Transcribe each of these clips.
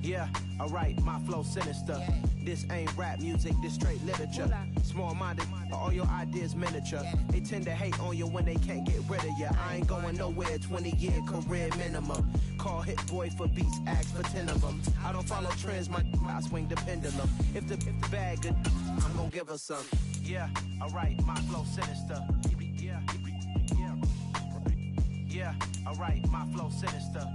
Yeah, alright, my flow sinister. This ain't rap music, this straight literature. Small-minded, all your ideas miniature. They tend to hate on you when they can't get rid of you. I ain't going nowhere, 20-year career minimum. Call Hit Boy for beats, ask for 10 of them. I don't follow trends, I swing the pendulum. If the bag good, I'm gonna give her some. Yeah, alright, my flow sinister. Yeah, alright, my flow sinister.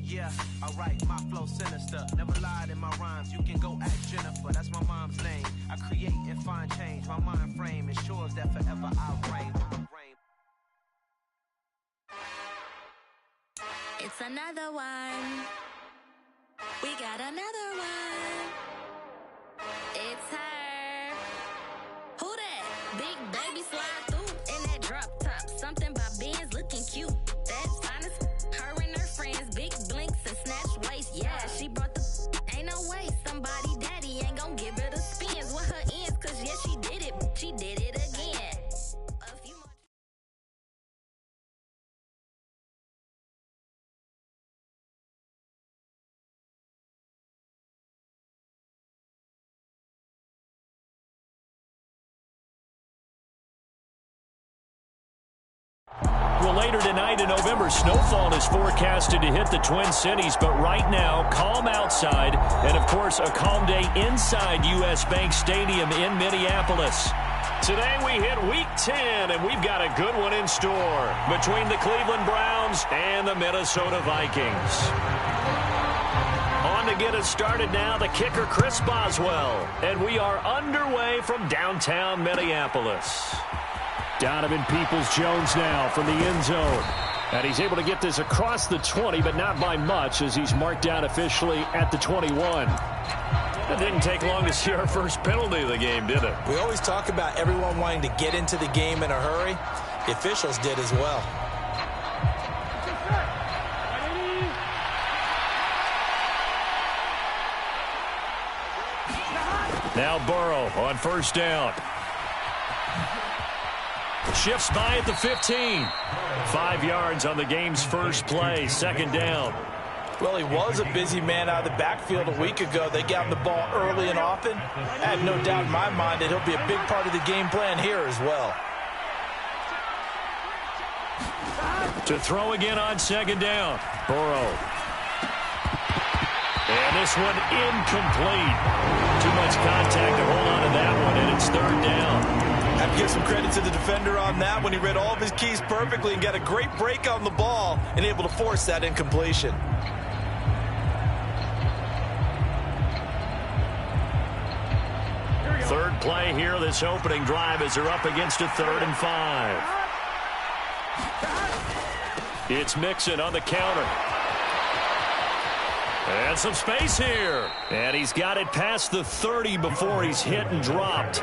Yeah, alright, my flow sinister. Never lied in my rhymes, you can go ask Jennifer. That's my mom's name. I create and find change. My mind frame ensures that forever I reign. It's another one. We got another one. It's her. Who that? Big baby slide through in that drop top. Something by Benz looking cute. That's honest. Her and her friends, big blinks and snatch waist. Yeah, she brought the. Ain't no way somebody daddy ain't gon' give her the spins with her ends. Cause yeah, she did it. She did it again. A few more. Well, later tonight in November, snowfall is forecasted to hit the Twin Cities, but right now, calm outside, and of course, a calm day inside U.S. Bank Stadium in Minneapolis. Today we hit Week 10, and we've got a good one in store between the Cleveland Browns and the Minnesota Vikings. On to get us started now, the kicker, Chris Boswell, and we are underway from downtown Minneapolis. Donovan Peoples-Jones now from the end zone. And he's able to get this across the 20, but not by much as he's marked down officially at the 21. It didn't take long to see our first penalty of the game, did it? We always talk about everyone wanting to get into the game in a hurry. The officials did as well. Now Burrow on first down. Shifts by at the 15. 5 yards on the game's first play, second down. Well, he was a busy man out of the backfield a week ago. They got him the ball early and often. I have no doubt in my mind that he'll be a big part of the game plan here as well. To throw again on second down. Burrow. And this one incomplete. Too much contact to hold on to that one, and it's third down. I have to give some credit to the defender on that when he read all of his keys perfectly and got a great break on the ball and able to force that incompletion. Third play here, this opening drive as they're up against a 3rd and 5. It's Mixon on the counter. And some space here. And he's got it past the 30 before he's hit and dropped.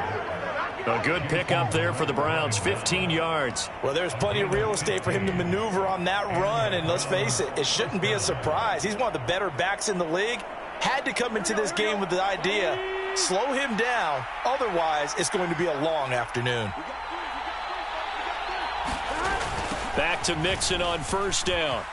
A good pickup there for the Browns, 15 yards. Well, there's plenty of real estate for him to maneuver on that run, and let's face it, it shouldn't be a surprise. He's one of the better backs in the league. Had to come into this game with the idea, slow him down, otherwise it's going to be a long afternoon. Back to Mixon on first down.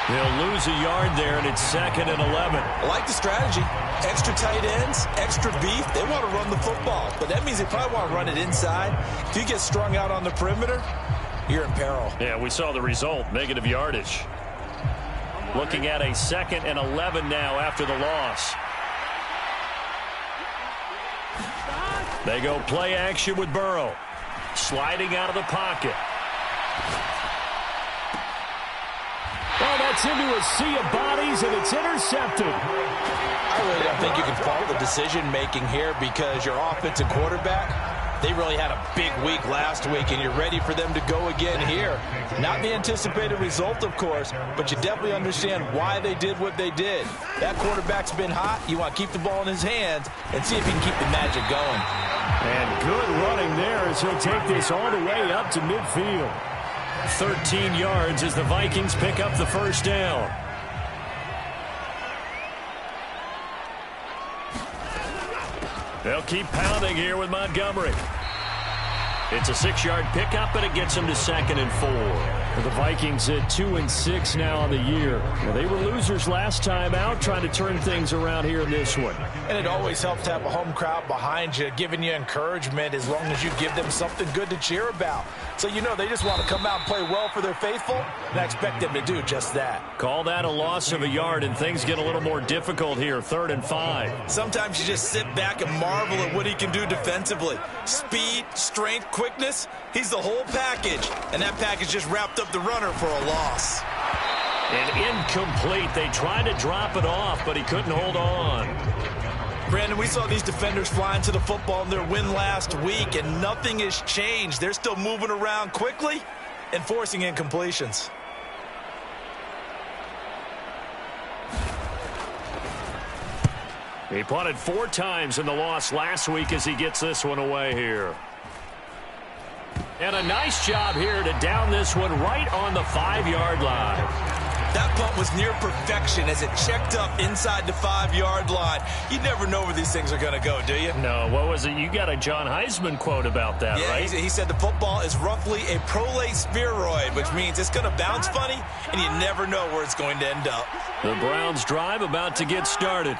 They'll lose a yard there, and it's 2nd and 11. I like the strategy. Extra tight ends, extra beef. They want to run the football, but that means they probably want to run it inside. If you get strung out on the perimeter, you're in peril. Yeah, we saw the result, negative yardage. Looking at a 2nd and 11 now after the loss. They go play action with Burrow. Sliding out of the pocket. Oh, that's into a sea of bodies, and it's intercepted. I really don't think you can fault the decision-making here because your offensive quarterback, they really had a big week last week, and you're ready for them to go again here. Not the anticipated result, of course, but you definitely understand why they did what they did. That quarterback's been hot. You want to keep the ball in his hands and see if he can keep the magic going. And good running there as he'll take this all the way up to midfield. 13 yards as the Vikings pick up the first down. They'll keep pounding here with Montgomery. It's a 6-yard pickup, and it gets him to 2nd and 4. The Vikings at 2-6 now on the year. Well, they were losers last time out, trying to turn things around here in this one. And it always helps to have a home crowd behind you, giving you encouragement as long as you give them something good to cheer about. So you know they just want to come out and play well for their faithful, and I expect them to do just that. Call that a loss of a yard, and things get a little more difficult here, 3rd and 5. Sometimes you just sit back and marvel at what he can do defensively. Speed, strength, quickness, he's the whole package. And that package just wrapped up the runner for a loss. And incomplete. They tried to drop it off, but he couldn't hold on. Brandon, we saw these defenders flying to the football in their win last week, and nothing has changed. They're still moving around quickly and forcing incompletions. He punted 4 times in the loss last week as he gets this one away here. And a nice job here to down this one right on the 5-yard line. That punt was near perfection as it checked up inside the 5-yard line. You never know where these things are going to go, do you? No, what was it? You got a John Heisman quote about that, yeah, right? He said the football is roughly a prolate spheroid, which means it's going to bounce funny, and you never know where it's going to end up. The Browns drive about to get started.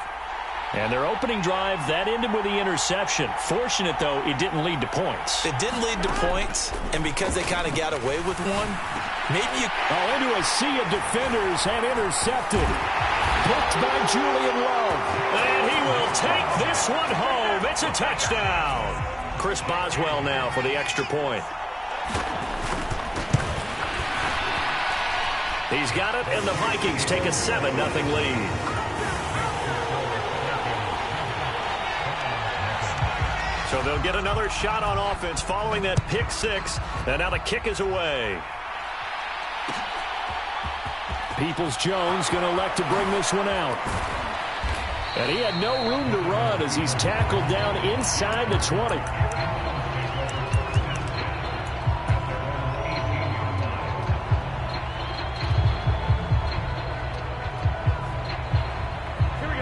And their opening drive, that ended with the interception. Fortunate, though, it didn't lead to points. It didn't lead to points, and because they kind of got away with one, maybe you... into a sea of defenders and intercepted. Picked by Julian Love. And he will take this one home. It's a touchdown. Chris Boswell now for the extra point. He's got it, and the Vikings take a 7-0 lead. So they'll get another shot on offense following that pick 6. And now the kick is away. Peoples-Jones going to elect to bring this one out. And he had no room to run as he's tackled down inside the 20.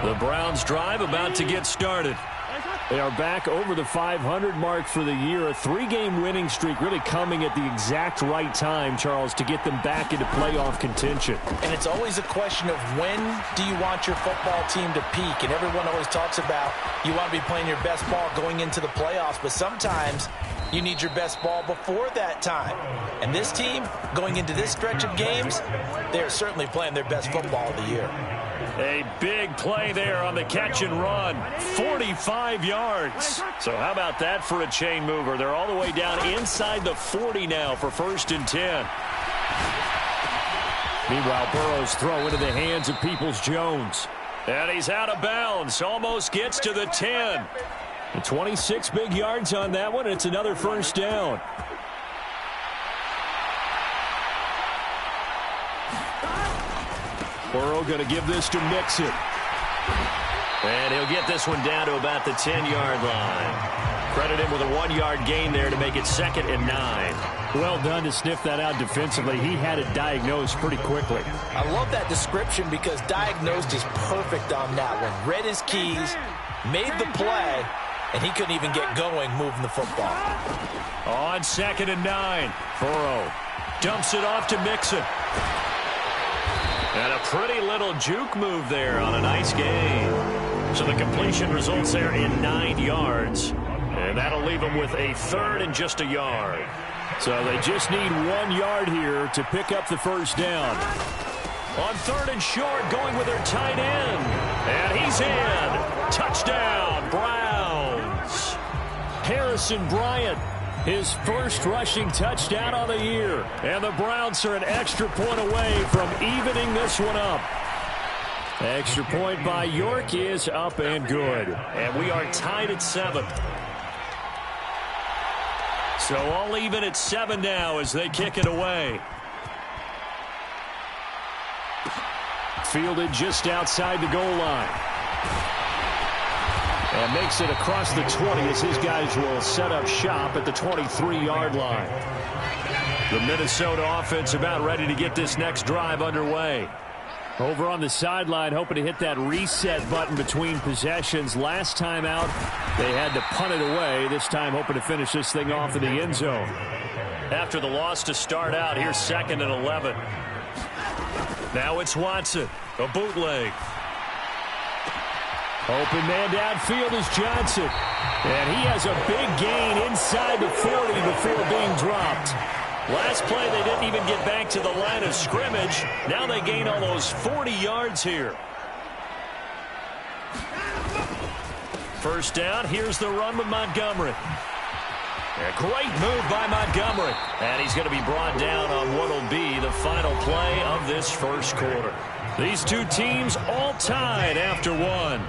The Browns drive about to get started. They are back over the 500 mark for the year. A 3-game winning streak really coming at the exact right time, Charles, to get them back into playoff contention. And it's always a question of when do you want your football team to peak? And everyone always talks about you want to be playing your best ball going into the playoffs, but sometimes you need your best ball before that time. And this team, going into this stretch of games, they're certainly playing their best football of the year. A big play there on the catch and run. 45 yards. So how about that for a chain mover? They're all the way down inside the 40 now for 1st and 10. Meanwhile, Burrow's throw into the hands of Peoples-Jones. And he's out of bounds. Almost gets to the 10. 26 big yards on that one. It's another 1st down. Burrow going to give this to Mixon. And he'll get this one down to about the 10-yard line. Credit him with a 1-yard gain there to make it 2nd and 9. Well done to sniff that out defensively. He had it diagnosed pretty quickly. I love that description because diagnosed is perfect on that one. Read his keys, made the play, and he couldn't even get going moving the football. On 2nd and 9, Burrow dumps it off to Mixon. And a pretty little juke move there on a nice gain. So the completion results there in 9 yards. And that'll leave them with a 3rd and just a yard. So they just need 1 yard here to pick up the 1st down. On 3rd and short, going with their tight end. And he's in. Touchdown, Browns. Harrison Bryant, his first rushing touchdown on the year. And the Browns are an extra point away from evening this one up. Extra point by York is up and good. And we are tied at 7. So all even at 7 now as they kick it away. Fielded just outside the goal line. And makes it across the 20 as his guys will set up shop at the 23-yard line. The Minnesota offense about ready to get this next drive underway. Over on the sideline, hoping to hit that reset button between possessions. Last time out, they had to punt it away. This time, hoping to finish this thing off in the end zone. after the loss to start out. Here's 2nd and 11. Now it's Watson. A bootleg. Open man downfield is Johnson. And he has a big gain inside the 40 before being dropped. Last play, they didn't even get back to the line of scrimmage. Now they gain almost 40 yards here. First down, here's the run with Montgomery. A great move by Montgomery. And he's going to be brought down on what will be the final play of this first quarter. These two teams all tied after one.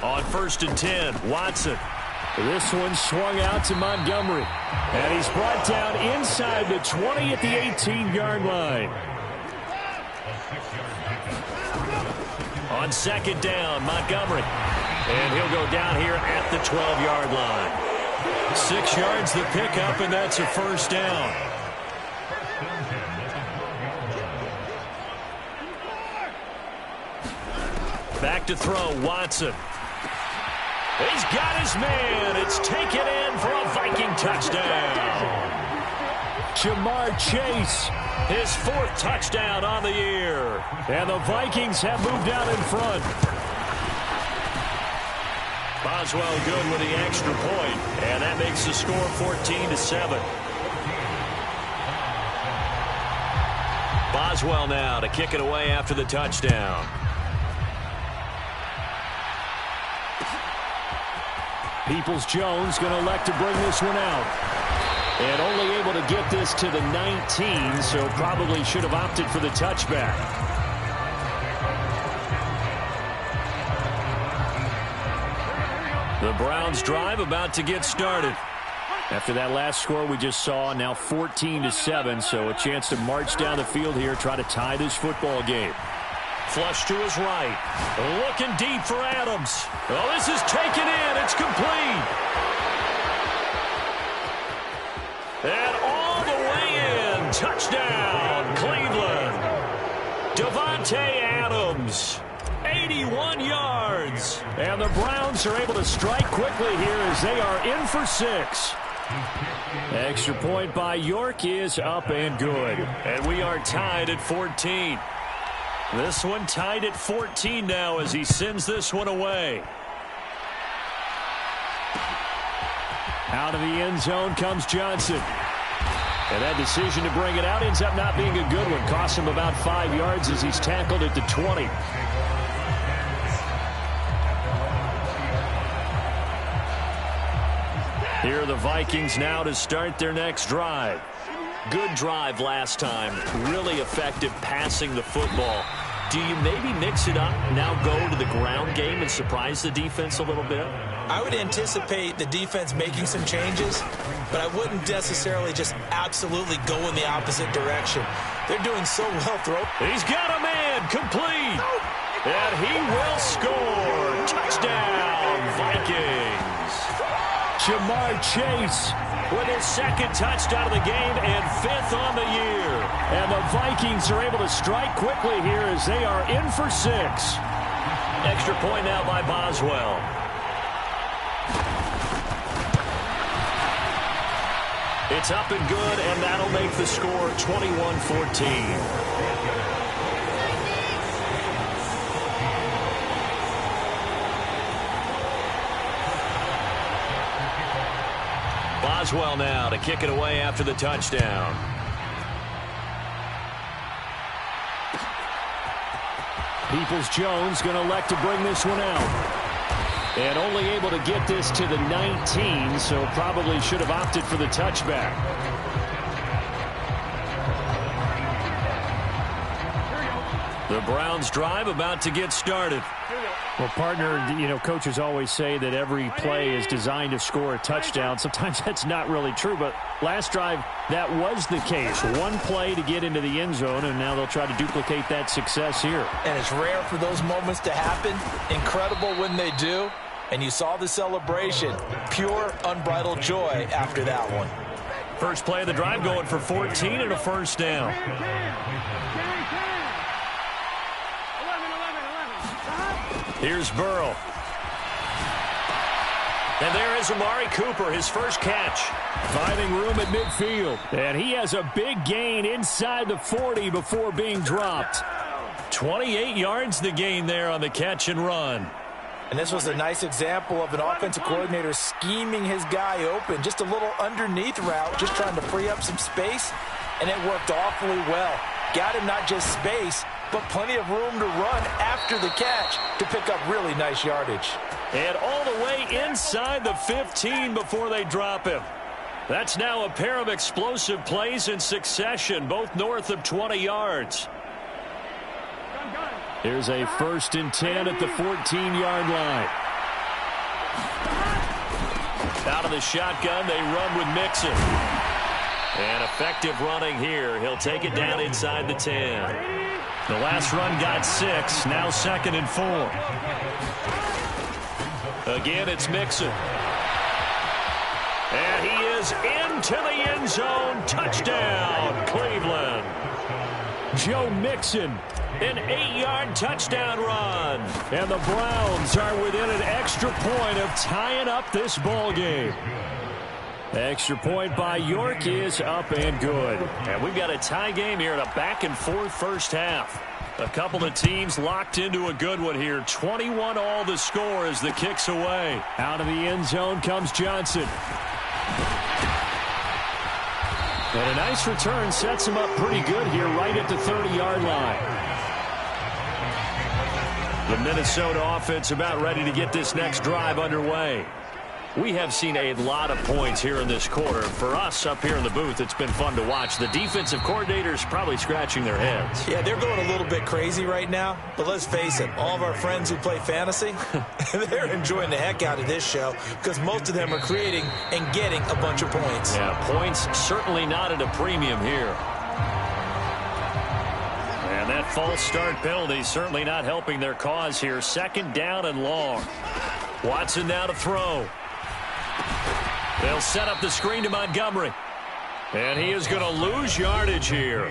On 1st and 10, Watson. This one swung out to Montgomery. And he's brought down inside the 20 at the 18-yard line. On 2nd down, Montgomery. And he'll go down here at the 12-yard line. 6 yards the pickup, and that's a first down. Back to throw, Watson. He's got his man. It's taken in for a Viking touchdown. Jamar Chase, his 4th touchdown on the year. And the Vikings have moved out in front. Boswell good with the extra point, and that makes the score 14-7. Boswell now to kick it away after the touchdown. Peoples-Jones going to elect to bring this one out. And only able to get this to the 19, so probably should have opted for the touchback. The Browns drive about to get started. After that last score we just saw, now 14-7, so a chance to march down the field here, try to tie this football game. Flush to his right. Looking deep for Adams. Oh, this is taken in. It's complete. And all the way in. Touchdown, Cleveland. Davante Adams. 81 yards. And the Browns are able to strike quickly here as they are in for 6. Extra point by York is up and good. And we are tied at 14. This one tied at 14 now as he sends this one away. Out of the end zone comes Johnson. And that decision to bring it out ends up not being a good one. Costs him about 5 yards as he's tackled at the 20. Here are the Vikings now to start their next drive. Good drive last time. Really effective passing the football. Do you maybe mix it up, now go to the ground game and surprise the defense a little bit? I would anticipate the defense making some changes, but I wouldn't necessarily just absolutely go in the opposite direction. They're doing so well. He's got a man, complete. And he will score. Touchdown, Vikings. Jamar Chase with his 2nd touchdown of the game and 5th on the year. And the Vikings are able to strike quickly here as they are in for 6. Extra point now by Boswell. It's up and good, and that'll make the score 21-14. Boswell now to kick it away after the touchdown. Peoples-Jones going to elect to bring this one out. And only able to get this to the 19, so probably should have opted for the touchback. The Browns drive about to get started. Well, partner, you know, coaches always say that every play is designed to score a touchdown. Sometimes that's not really true, but last drive, that was the case. One play to get into the end zone, and now they'll try to duplicate that success here. And it's rare for those moments to happen. Incredible when they do. And you saw the celebration. Pure, unbridled joy after that one. First play of the drive going for 14 and a first down. Here's Burrow. And there is Amari Cooper, his first catch. Finding room at midfield. And he has a big gain inside the 40 before being dropped. 28 yards the gain there on the catch and run. And this was a nice example of an offensive coordinator scheming his guy open. Just a little underneath route, just trying to free up some space. And it worked awfully well. Got him not just space, but plenty of room to run after the catch to pick up really nice yardage. And all the way inside the 15 before they drop him. That's now a pair of explosive plays in succession, both north of 20 yards. Here's a 1st and 10 at the 14-yard line. Out of the shotgun, they run with Mixon. And effective running here. He'll take it down inside the 10. The last run got 6, now 2nd and 4. Again, it's Mixon. And he is into the end zone. Touchdown, Cleveland. Joe Mixon. An 8-yard touchdown run. And the Browns are within an extra point of tying up this ball game. Extra point by York is up and good. And we've got a tie game here in a back-and-forth first half. A couple of teams locked into a good one here. 21 all the score as the kick's away. Out of the end zone comes Johnson. And a nice return sets him up pretty good here right at the 30-yard line. The Minnesota offense about ready to get this next drive underway. We have seen a lot of points here in this quarter. For us up here in the booth, it's been fun to watch. The defensive coordinators probably scratching their heads. Yeah, they're going a little bit crazy right now. But let's face it, all of our friends who play fantasy, they're enjoying the heck out of this show because most of them are creating and getting a bunch of points. Yeah, points certainly not at a premium here. And that false start penalty certainly not helping their cause here. 2nd down and long. Watson now to throw. They'll set up the screen to Montgomery. And he is going to lose yardage here.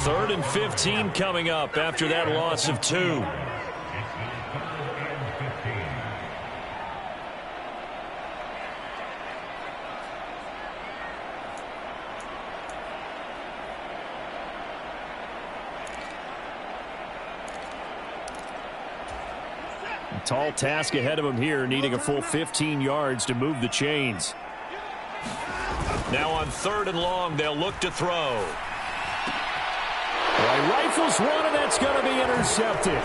3rd and 15 coming up after that loss of 2. Tall task ahead of him here, needing a full 15 yards to move the chains. Now on 3rd and long, they'll look to throw. Rifles one, and that's going to be intercepted.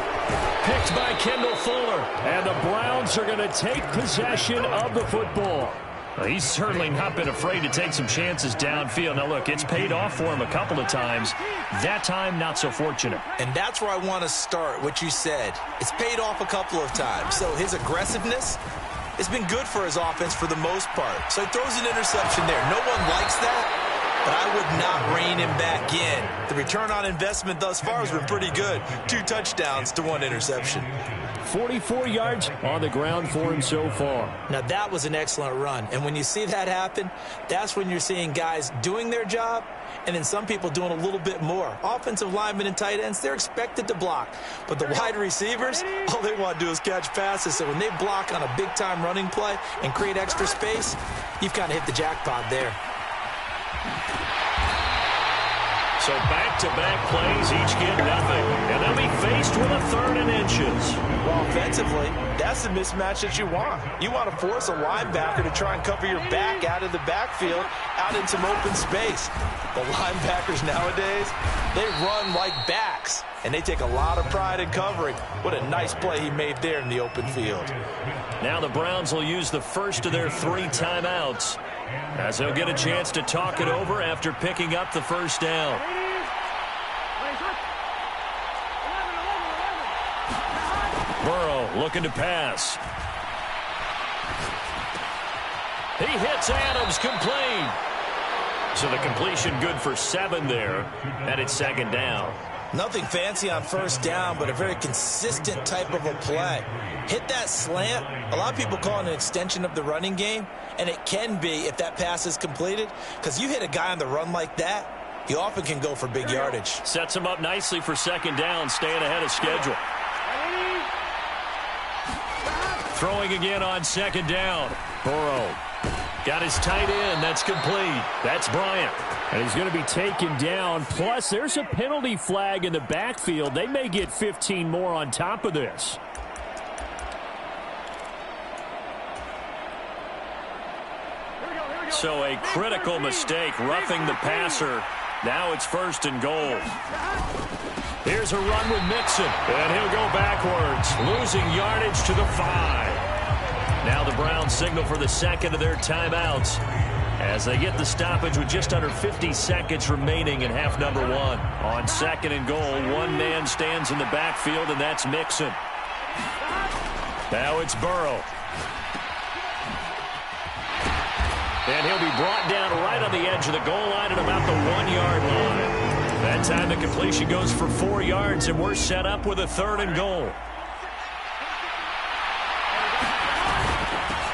Picked by Kendall Fuller. And the Browns are going to take possession of the football. Well, he's certainly not been afraid to take some chances downfield. Now, look, it's paid off for him a couple of times. That time, not so fortunate. And that's where I want to start, what you said. It's paid off a couple of times. So his aggressiveness has been good for his offense for the most part. So he throws an interception there. No one likes that, but I would not rein him back in. The return on investment thus far has been pretty good. 2 touchdowns to 1 interception. 44 yards on the ground for him so far. Now, that was an excellent run. And when you see that happen, that's when you're seeing guys doing their job and then some people doing a little bit more. Offensive linemen and tight ends, they're expected to block. But the wide receivers, all they want to do is catch passes. So when they block on a big-time running play and create extra space, you've kind of hit the jackpot there. So back-to-back plays, each get nothing. And they'll be faced with a 3rd and inches. Well, offensively, that's the mismatch that you want. You want to force a linebacker to try and cover your back out of the backfield, out in some open space. The linebackers nowadays, they run like backs, and they take a lot of pride in covering. What a nice play he made there in the open field. Now the Browns will use the first of their 3 timeouts, as they'll get a chance to talk it over after picking up the first down. Burrow looking to pass. He hits Adams, complete. So the completion good for 7 there, and it's 2nd down. Nothing fancy on first down, but a very consistent type of a play. Hit that slant. A lot of people call it an extension of the running game, and it can be if that pass is completed, because you hit a guy on the run like that, he often can go for big yardage. Sets him up nicely for 2nd down, staying ahead of schedule. Throwing again on 2nd down. Burrow. Got his tight end. That's complete. That's Bryant. And he's going to be taken down. Plus, there's a penalty flag in the backfield. They may get 15 more on top of this. So a critical mistake, roughing the passer. Now it's 1st and goal. Here's a run with Mixon, and he'll go backwards, losing yardage to the 5. Now the Browns signal for the second of their timeouts as they get the stoppage with just under 50 seconds remaining in half number 1. On 2nd and goal, one man stands in the backfield, and that's Mixon. Now it's Burrow. And he'll be brought down right on the edge of the goal line at about the 1-yard line. That time the completion goes for 4 yards, and we're set up with a 3rd and goal.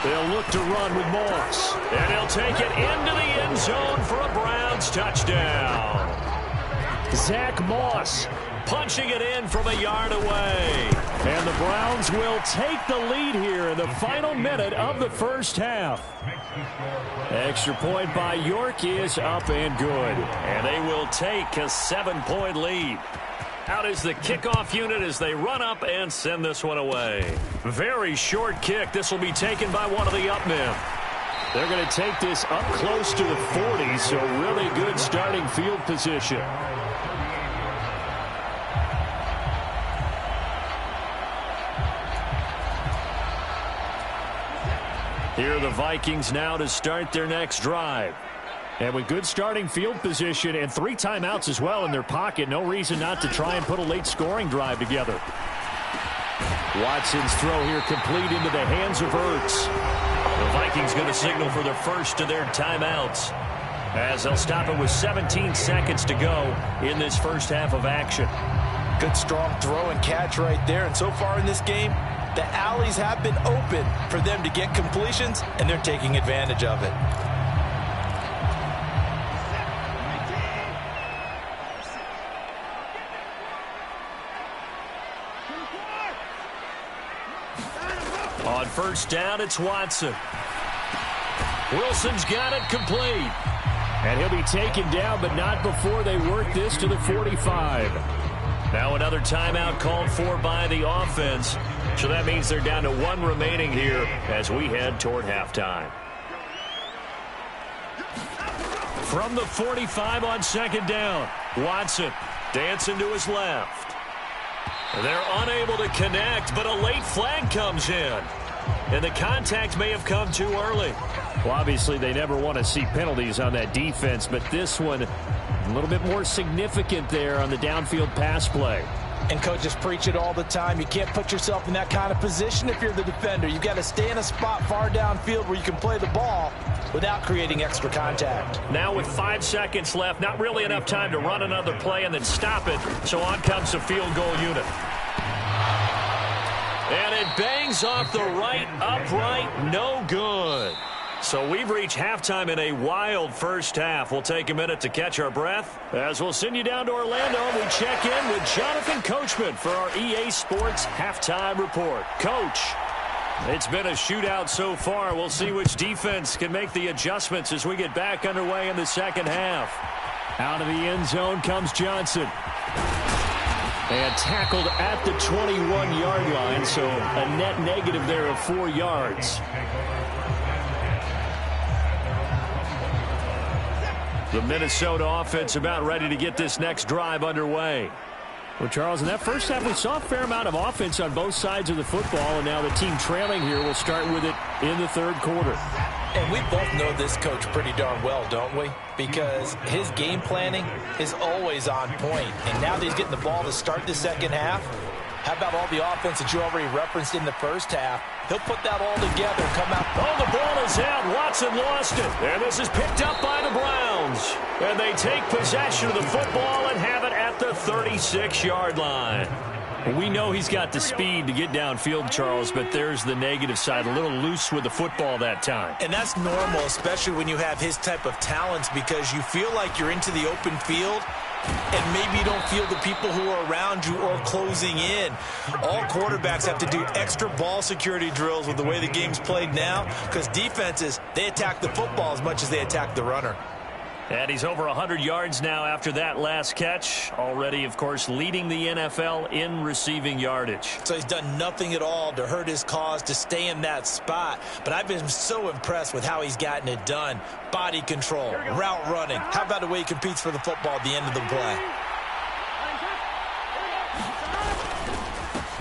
They'll look to run with Moss. And he'll take it into the end zone for a Browns touchdown. Zach Moss punching it in from a yard away. And the Browns will take the lead here in the final minute of the first half. Extra point by York is up and good. And they will take a 7-point lead. Out is the kickoff unit as they run up and send this one away. Very short kick. This will be taken by one of the up men. They're going to take this up close to the 40, so really good starting field position. Here are the Vikings now to start their next drive. And with good starting field position and 3 timeouts as well in their pocket, no reason not to try and put a late scoring drive together. Watson's throw here complete into the hands of Ertz. The Vikings going to signal for their first of their timeouts as they'll stop it with 17 seconds to go in this first half of action. Good strong throw and catch right there. And so far in this game, the alleys have been open for them to get completions, and they're taking advantage of it. On first down, it's Watson. Wilson's got it complete. And he'll be taken down, but not before they work this to the 45. Now another timeout called for by the offense. So that means they're down to 1 remaining here as we head toward halftime. From the 45 on second down, Watson dancing to his left. They're unable to connect, but a late flag comes in. And the contact may have come too early. Well, obviously, they never want to see penalties on that defense, but this one a little bit more significant there on the downfield pass play. And coaches preach it all the time. You can't put yourself in that kind of position if you're the defender. You've got to stay in a spot far downfield where you can play the ball without creating extra contact. Now with 5 seconds left, not really enough time to run another play and then stop it. So on comes the field goal unit. And it bangs off the right upright, no good. So we've reached halftime in a wild first half. We'll take a minute to catch our breath as we'll send you down to Orlando and we check in with Jonathan Coachman for our EA Sports Halftime Report. Coach, it's been a shootout so far. We'll see which defense can make the adjustments as we get back underway in the second half. Out of the end zone comes Johnson. And tackled at the 21-yard line, so a net negative there of 4 yards. The Minnesota offense about ready to get this next drive underway. Well, Charles, in that first half, we saw a fair amount of offense on both sides of the football, and now the team trailing here will start with it in the third quarter. And we both know this coach pretty darn well, don't we? Because his game planning is always on point. And now that he's getting the ball to start the second half, how about all the offense that you already referenced in the first half? He'll put that all together and come out. Oh, the ball is out. Watson lost it. And this is picked up by the Browns. And they take possession of the football and have it at the 36-yard line. We know he's got the speed to get downfield, Charles, but there's the negative side, a little loose with the football that time. And that's normal, especially when you have his type of talents, because you feel like you're into the open field and maybe you don't feel the people who are around you or closing in. All quarterbacks have to do extra ball security drills with the way the game's played now, because defenses, they attack the football as much as they attack the runner. And he's over 100 yards now after that last catch. Already, of course, leading the NFL in receiving yardage. So he's done nothing at all to hurt his cause, to stay in that spot. But I've been so impressed with how he's gotten it done. Body control, route running. How about the way he competes for the football at the end of the play?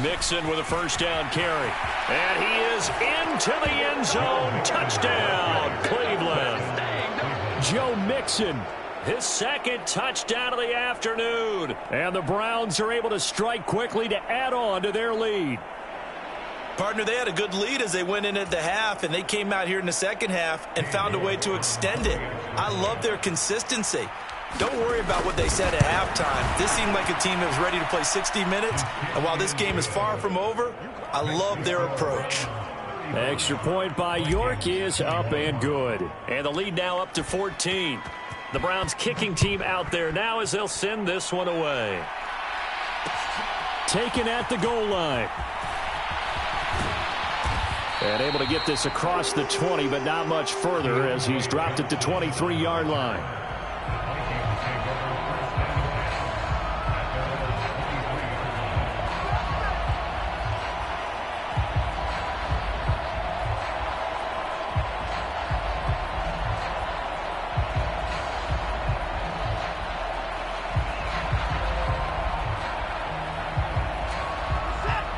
Mixon with a first down carry. And he is into the end zone. Touchdown, Cleveland. Joe Mixon, his second touchdown of the afternoon. And the Browns are able to strike quickly to add on to their lead. Partner, they had a good lead as they went in at the half, and they came out here in the second half and found a way to extend it. I love their consistency. Don't worry about what they said at halftime. This seemed like a team that was ready to play 60 minutes, and while this game is far from over, I love their approach. Extra point by York is up and good. And the lead now up to 14. The Browns kicking team out there now as they'll send this one away. Taken at the goal line. And able to get this across the 20, but not much further as he's dropped at the 23-yard line.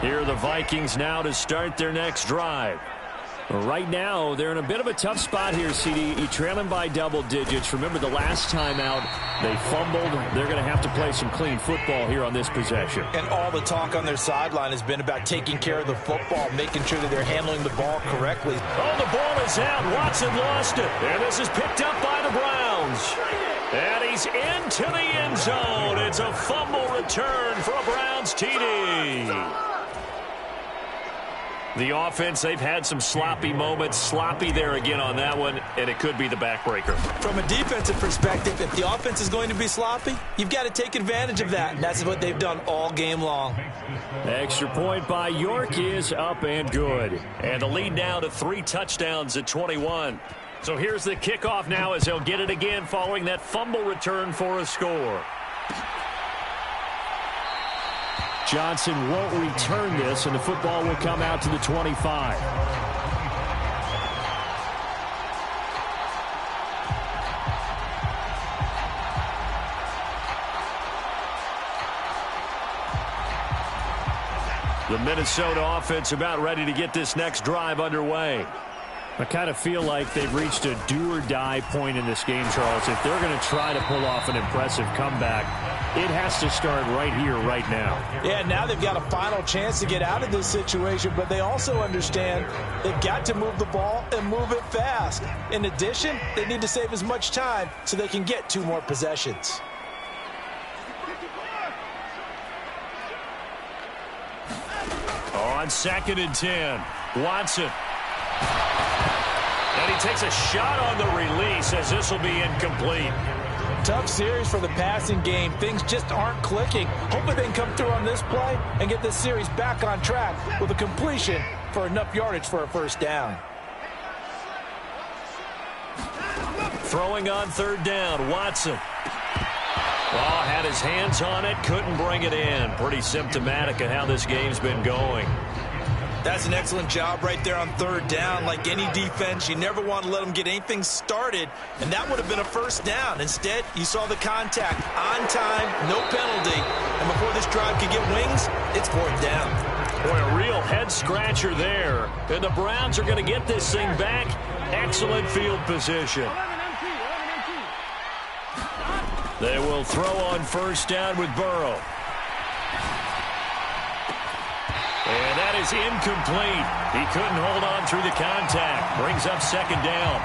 Here are the Vikings now to start their next drive. Right now, they're in a bit of a tough spot here, CD. You're trailing by double digits. Remember the last time out, they fumbled. They're going to have to play some clean football here on this possession. And all the talk on their sideline has been about taking care of the football, making sure that they're handling the ball correctly. Oh, the ball is out. Watson lost it. And this is picked up by the Browns. And he's into the end zone. It's a fumble return for a Browns TD. The offense, they've had some sloppy moments. Sloppy there again on that one, and it could be the backbreaker. From a defensive perspective, if the offense is going to be sloppy, you've got to take advantage of that, and that's what they've done all game long. Extra point by York is up and good. And the lead now to 3 touchdowns at 21. So here's the kickoff now as they'll get it again following that fumble return for a score. Johnson won't return this, and the football will come out to the 25. The Minnesota offense about ready to get this next drive underway. I kind of feel like they've reached a do-or-die point in this game, Charles. If they're going to try to pull off an impressive comeback, it has to start right here, right now. Yeah, now they've got a final chance to get out of this situation, but they also understand they've got to move the ball and move it fast. In addition, they need to save as much time so they can get 2 more possessions. On 2nd and 10, Watson. And he takes a shot on the release as this will be incomplete. Tough series for the passing game. Things just aren't clicking. Hopefully they can come through on this play and get this series back on track with a completion for enough yardage for a first down. Throwing on 3rd down, Watson. Oh, had his hands on it, couldn't bring it in. Pretty symptomatic of how this game's been going. That's an excellent job right there on 3rd down. Like any defense, you never want to let them get anything started, and that would have been a first down. Instead, you saw the contact on time, no penalty, and before this drive could get wings, it's 4th down. Boy, a real head-scratcher there, and the Browns are going to get this thing back. Excellent field position. They will throw on 1st down with Burrow. And that is incomplete. He couldn't hold on through the contact. Brings up 2nd down.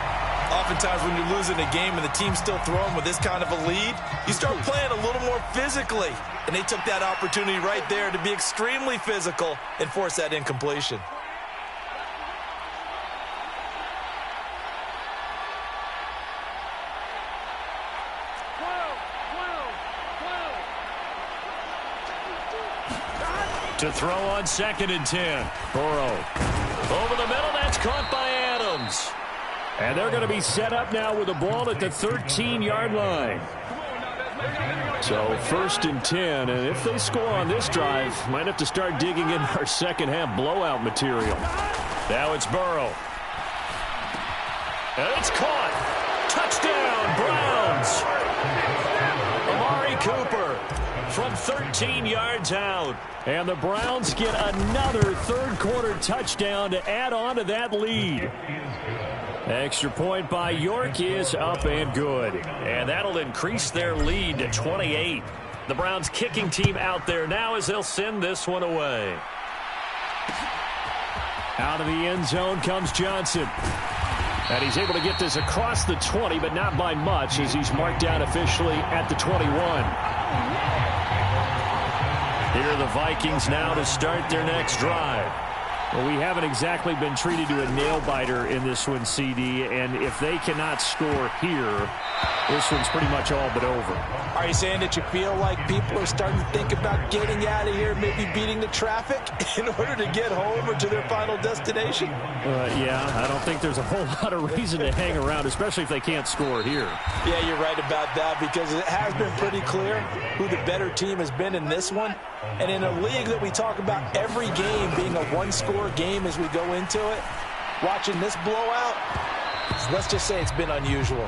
Oftentimes when you're losing a game and the team's still throwing with this kind of a lead, you start playing a little more physically. And they took that opportunity right there to be extremely physical and force that incompletion. To throw on 2nd and 10. Burrow. Over the middle, that's caught by Adams. And they're going to be set up now with the ball at the 13-yard line. So 1st and 10, and if they score on this drive, might have to start digging in our second-half blowout material. Now it's Burrow. And it's caught. Touchdown, Browns. Amari Cooper from 13 yards out. And the Browns get another third-quarter touchdown to add on to that lead. Extra point by York is up and good. And that'll increase their lead to 28. The Browns kicking team out there now as they'll send this one away. Out of the end zone comes Johnson. And he's able to get this across the 20, but not by much as he's marked down officially at the 21. Here are the Vikings now to start their next drive. Well, we haven't exactly been treated to a nail-biter in this one, CD, and if they cannot score here, this one's pretty much all but over. Are you saying that you feel like people are starting to think about getting out of here, maybe beating the traffic in order to get home or to their final destination? Yeah, I don't think there's a whole lot of reason to hang around, especially if they can't score here. Yeah, you're right about that because it has been pretty clear who the better team has been in this one. And in a league that we talk about every game being a one-score game as we go into it, watching this blowout, let's just say it's been unusual.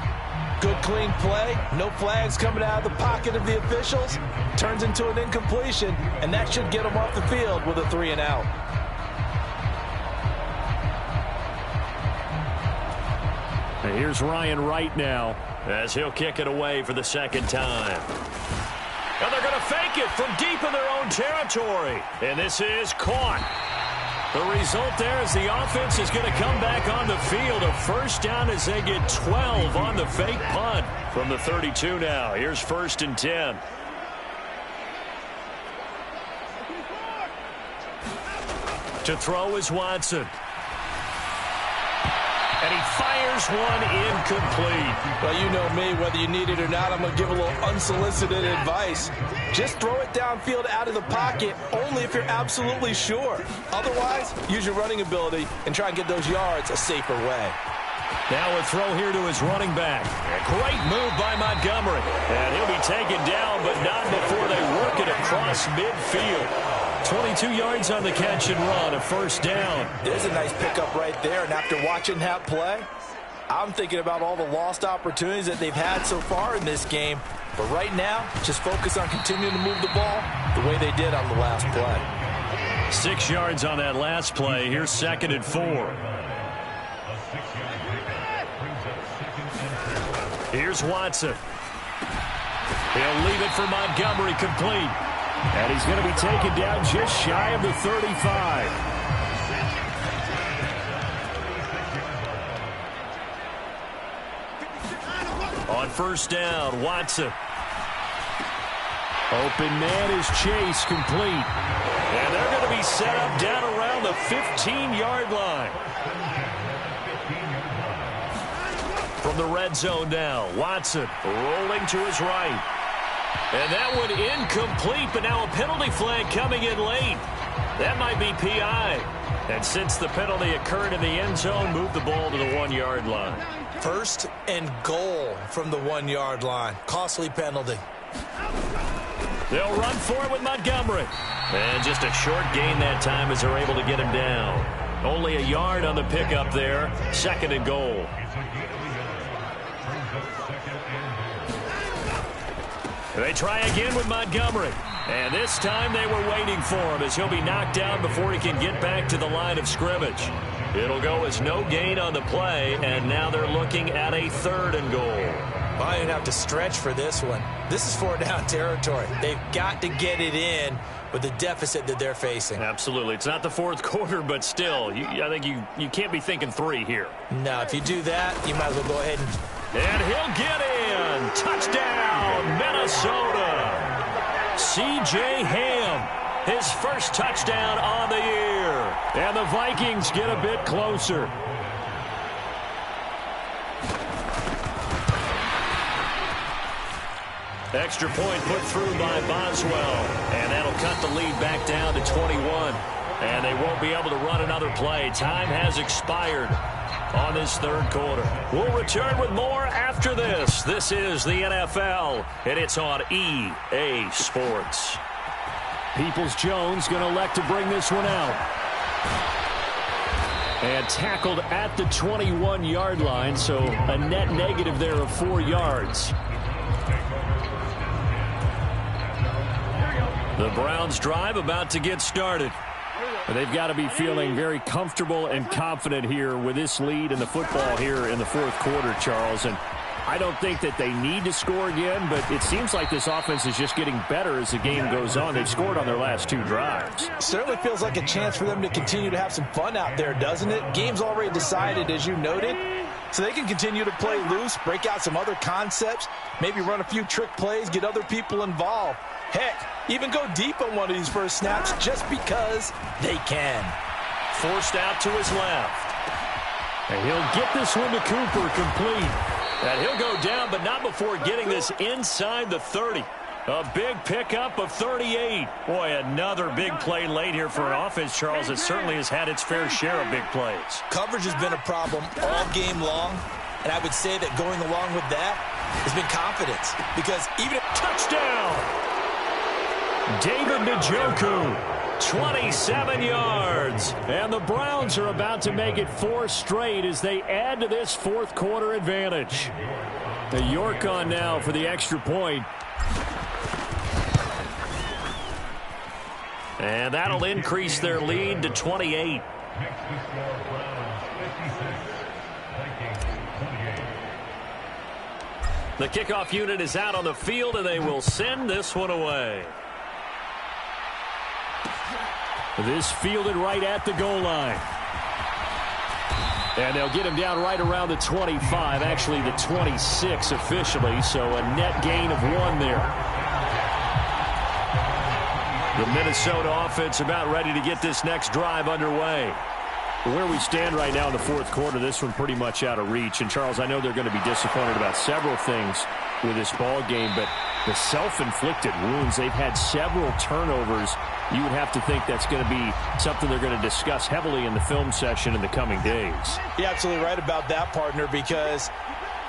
Good, clean play, no flags coming out of the pocket of the officials, turns into an incompletion, and that should get them off the field with a 3-and-out. And here's Ryan Wright now as he'll kick it away for the second time. And they're going to fake it from deep in their own territory. And this is caught. The result there is the offense is going to come back on the field. A first down as they get 12 on the fake punt from the 32 now. Here's 1st and 10. To throw is Watson. And he fires one incomplete. Well, you know me, whether you need it or not, I'm going to give a little unsolicited advice. Just throw it downfield out of the pocket only if you're absolutely sure. Otherwise, use your running ability and try and get those yards a safer way. Now a throw here to his running back. A great move by Montgomery. And he'll be taken down, but not before they work it across midfield. 22 yards on the catch and run, a first down. There's a nice pickup right there, and after watching that play, I'm thinking about all the lost opportunities that they've had so far in this game. But right now, just focus on continuing to move the ball the way they did on the last play. 6 yards on that last play. Here's 2nd and 4. Here's Watson. He'll leave it for Montgomery, complete. And he's going to be taken down just shy of the 35. On first down, Watson. Open man is Chase, complete. And they're going to be set up down around the 15-yard line. From the red zone now, Watson rolling to his right. And that one incomplete, but now a penalty flag coming in late. That might be PI. And since the penalty occurred in the end zone, move the ball to the 1-yard line. 1st and goal from the 1-yard line. Costly penalty. They'll run for it with Montgomery. And just a short gain that time as they're able to get him down. Only a yard on the pickup there. 2nd and goal. They try again with Montgomery. And this time they were waiting for him as he'll be knocked down before he can get back to the line of scrimmage. It'll go as no gain on the play, and now they're looking at a 3rd and goal. Well, I didn't have to stretch for this one. This is 4-down territory. They've got to get it in with the deficit that they're facing. Absolutely. It's not the 4th quarter, but still, I think you can't be thinking 3 here. No, if you do that, you might as well go ahead and he'll get in. Touchdown, Minnesota. C.J. Ham, his first touchdown on the year. And the Vikings get a bit closer. Extra point put through by Boswell. And that'll cut the lead back down to 21. And they won't be able to run another play. Time has expired on this third quarter. We'll return with more after this. This is the NFL, and it's on EA Sports. Peoples-Jones going to elect to bring this one out. And tackled at the 21-yard line, so a net negative there of 4 yards. The Browns drive about to get started. They've got to be feeling very comfortable and confident here with this lead in the football here in the fourth quarter, Charles. And I don't think that they need to score again, but it seems like this offense is just getting better as the game goes on. They've scored on their last 2 drives. Certainly feels like a chance for them to continue to have some fun out there, doesn't it? Game's already decided, as you noted, so they can continue to play loose, break out some other concepts, maybe run a few trick plays, get other people involved. Heck, even go deep on one of these first snaps just because they can. Forced out to his left. And he'll get this one to Cooper complete. And he'll go down, but not before getting this inside the 30. A big pickup of 38. Boy, another big play late here for an offense, Charles, that certainly has had its fair share of big plays. Coverage has been a problem all game long, and I would say that going along with that has been confidence. Because even if touchdown! David Njoku, 27 yards. And the Browns are about to make it 4 straight as they add to this fourth quarter advantage. The York on now for the extra point. And that'll increase their lead to 28. The kickoff unit is out on the field, and they will send this one away. This fielded right at the goal line. And they'll get him down right around the 25, actually the 26 officially, so a net gain of 1 there. The Minnesota offense about ready to get this next drive underway. Where we stand right now in the fourth quarter, this one pretty much out of reach. And, Charles, I know they're going to be disappointed about several things with this ball game, but the self-inflicted wounds, they've had several turnovers. You would have to think that's going to be something they're going to discuss heavily in the film session in the coming days. You're absolutely right about that, partner, because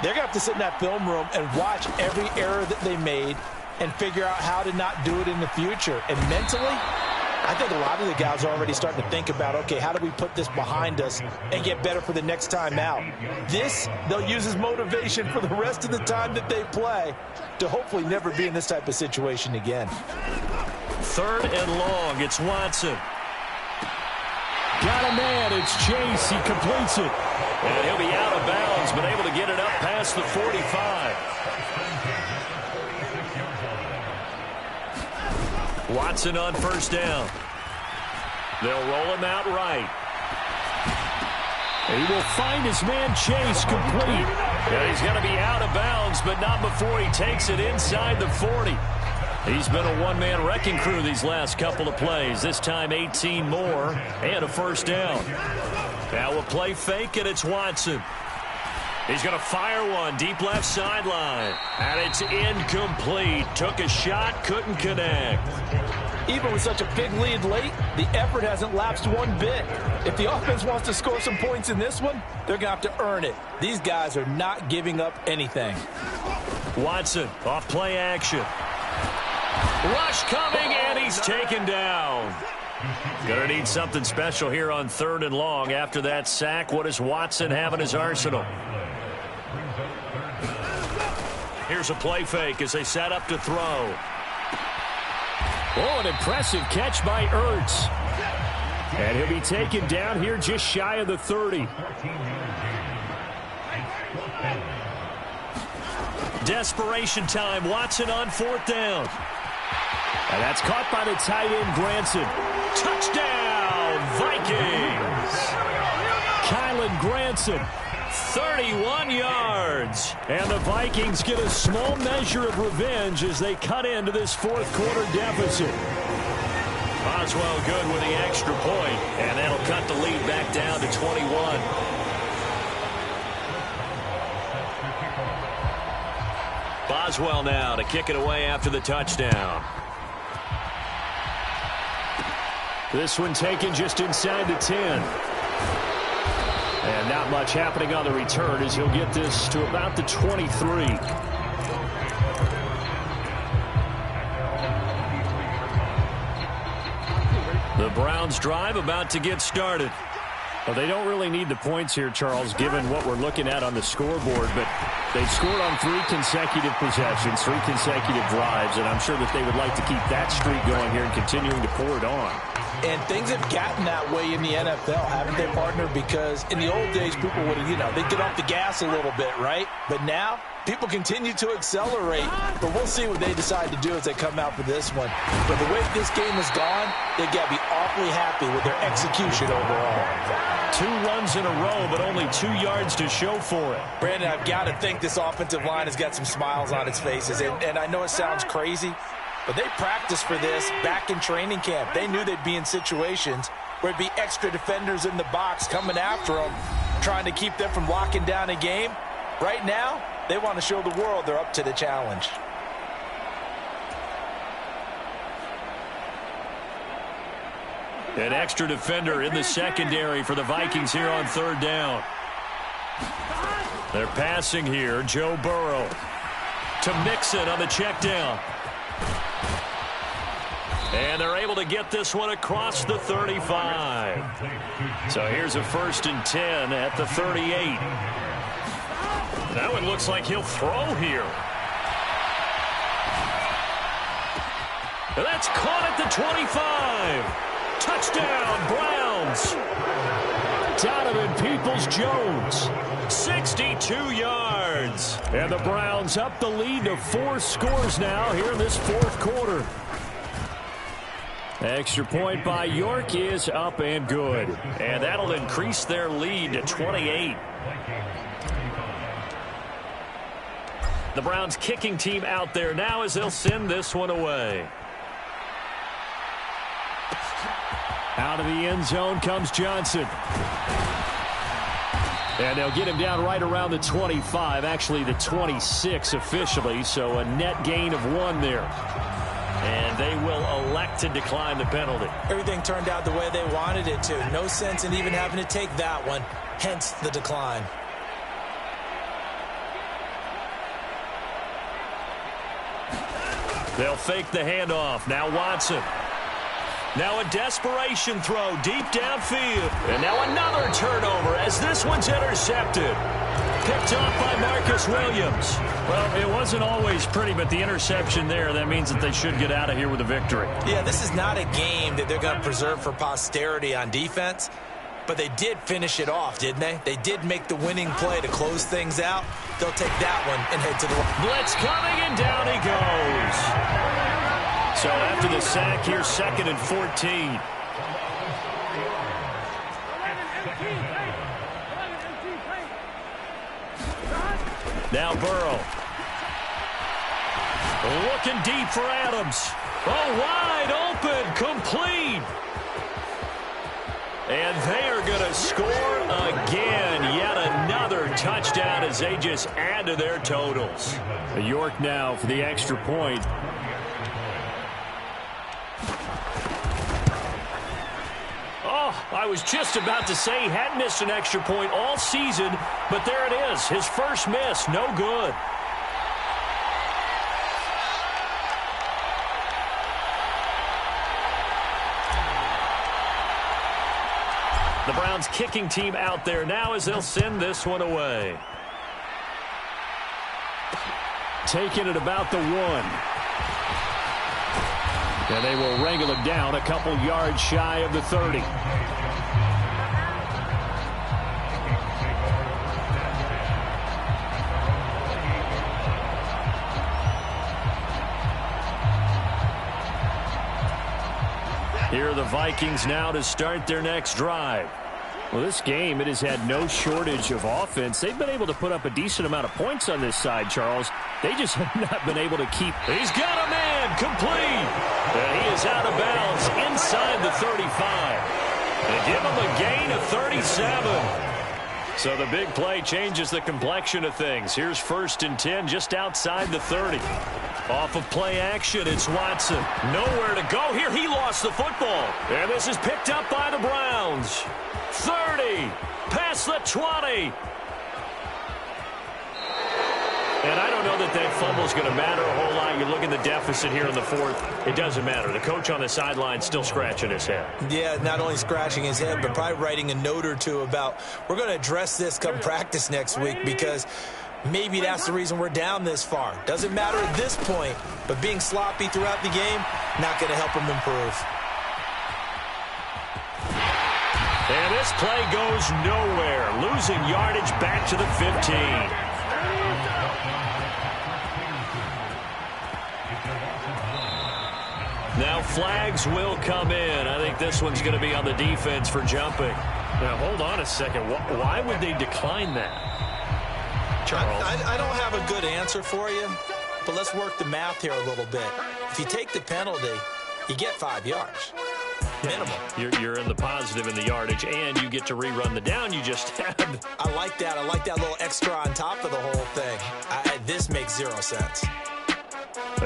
they're going to have to sit in that film room and watch every error that they made and figure out how to not do it in the future. And mentally, I think a lot of the guys are already starting to think about, okay, how do we put this behind us and get better for the next time out? This, they'll use as motivation for the rest of the time that they play to hopefully never be in this type of situation again. 3rd and long. It's Watson. Got a man. It's Chase. He completes it. And he'll be out of bounds, but able to get it up past the 45. Watson on first down. They'll roll him out right. And he will find his man Chase complete. And he's going to be out of bounds, but not before he takes it inside the 40. He's been a one-man wrecking crew these last couple of plays. This time 18 more and a first down. Now a play fake, and it's Watson. He's going to fire one deep left sideline. And it's incomplete. Took a shot, couldn't connect. Even with such a big lead late, the effort hasn't lapsed one bit. If the offense wants to score some points in this one, they're going to have to earn it. These guys are not giving up anything. Watson off play action. Rush coming, and he's taken down. Gonna need something special here on 3rd and long. After that sack, what does Watson have in his arsenal? Here's a play fake as they set up to throw. Oh, an impressive catch by Ertz. And he'll be taken down here just shy of the 30. Desperation time. Watson on 4th down. And that's caught by the tight end, Granson. Touchdown, Vikings. Kylan Granson, 31 yards. And the Vikings get a small measure of revenge as they cut into this fourth quarter deficit. Boswell good with the extra point, and that'll cut the lead back down to 21. Boswell now to kick it away after the touchdown. This one taken just inside the 10. And not much happening on the return as he'll get this to about the 23. The Browns drive about to get started. Well, they don't really need the points here, Charles, given what we're looking at on the scoreboard, but they've scored on 3 consecutive possessions, 3 consecutive drives, and I'm sure that they would like to keep that streak going here and continuing to pour it on. And things have gotten that way in the NFL, haven't they, partner? Because in the old days, people would, they'd get off the gas a little bit, right? But now, people continue to accelerate. But we'll see what they decide to do as they come out for this one. But the way this game has gone, they've got to be awfully happy with their execution overall. 2 runs in a row, but only 2 yards to show for it. Brandon, I've got to think this offensive line has got some smiles on its faces. And I know it sounds crazy, but they practiced for this back in training camp. They knew they'd be in situations where it'd be extra defenders in the box coming after them, trying to keep them from locking down a game. Right now, they want to show the world they're up to the challenge. An extra defender in the secondary for the Vikings here on 3rd down. They're passing here. Joe Burrow to Mixon on the check down. And they're able to get this one across the 35. So here's a 1st and 10 at the 38. That one looks like he'll throw here. And that's caught at the 25. Touchdown, Browns. Donovan Peoples-Jones, 62 yards. And the Browns up the lead to 4 scores now here in this 4th quarter. Extra point by York is up and good. And that'll increase their lead to 28. The Browns kicking team out there now as they'll send this one away. Out of the end zone comes Johnson. And they'll get him down right around the 25, actually the 26 officially, so a net gain of 1 there. And they will elect to decline the penalty. Everything turned out the way they wanted it to. No sense in even having to take that one, hence the decline. They'll fake the handoff. Now Watson. Now a desperation throw deep downfield. And now another turnover as this one's intercepted. Picked off by Marcus Williams. Well, it wasn't always pretty, but the interception there, that means that they should get out of here with a victory. Yeah, this is not a game that they're going to preserve for posterity on defense, but they did finish it off, didn't they? They did make the winning play to close things out. They'll take that one and head to the line. Blitz coming, and down he goes. So after the sack here, 2nd and 14. Now Burrow. Looking deep for Adams. Oh, wide open, complete. And they are going to score again. Yet another touchdown as they just add to their totals. York now for the extra point. I was just about to say he hadn't missed an extra point all season, but there it is. His first miss, no good. The Browns kicking team out there now as they'll send this one away. Taking it about the 1. And they will wrangle it down a couple yards shy of the 30. Here are the Vikings now to start their next drive. Well, this game, it has had no shortage of offense. They've been able to put up a decent amount of points on this side, Charles. They just have not been able to keep. He's got a man, complete. And he is out of bounds inside the 35. They give him a gain of 37. So the big play changes the complexion of things. Here's 1st and 10 just outside the 30. Off of play action, it's Watson. Nowhere to go here. He lost the football. And this is picked up by the Browns. 30, past the 20. And I don't know that fumble's going to matter a whole lot. You look at the deficit here in the 4th. It doesn't matter. The coach on the sideline still scratching his head. Yeah, not only scratching his head, but probably writing a note or two about we're going to address this come practice next week because maybe that's the reason we're down this far. Doesn't matter at this point, but being sloppy throughout the game, not going to help him improve. And this play goes nowhere. Losing yardage back to the 15. Now flags will come in. I think this one's going to be on the defense for jumping. Now, hold on a second. Why would they decline that? Charles? I don't have a good answer for you, but let's work the math here a little bit. If you take the penalty, you get 5 yards. Minimum. You're in the positive in the yardage, and you get to rerun the down you just had. I like that. I like that little extra on top of the whole thing. This makes 0 sense.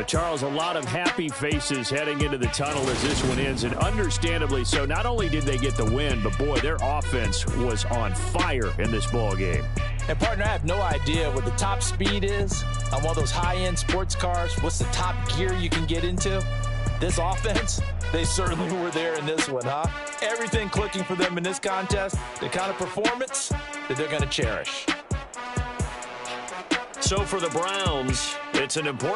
Charles, a lot of happy faces heading into the tunnel as this one ends, and understandably so. Not only did they get the win, but, boy, their offense was on fire in this ball game. And, partner, I have no idea what the top speed is on one of those high-end sports cars. What's the top gear you can get into? This offense, they certainly were there in this one, huh? Everything clicking for them in this contest, the kind of performance that they're going to cherish. So for the Browns, it's an important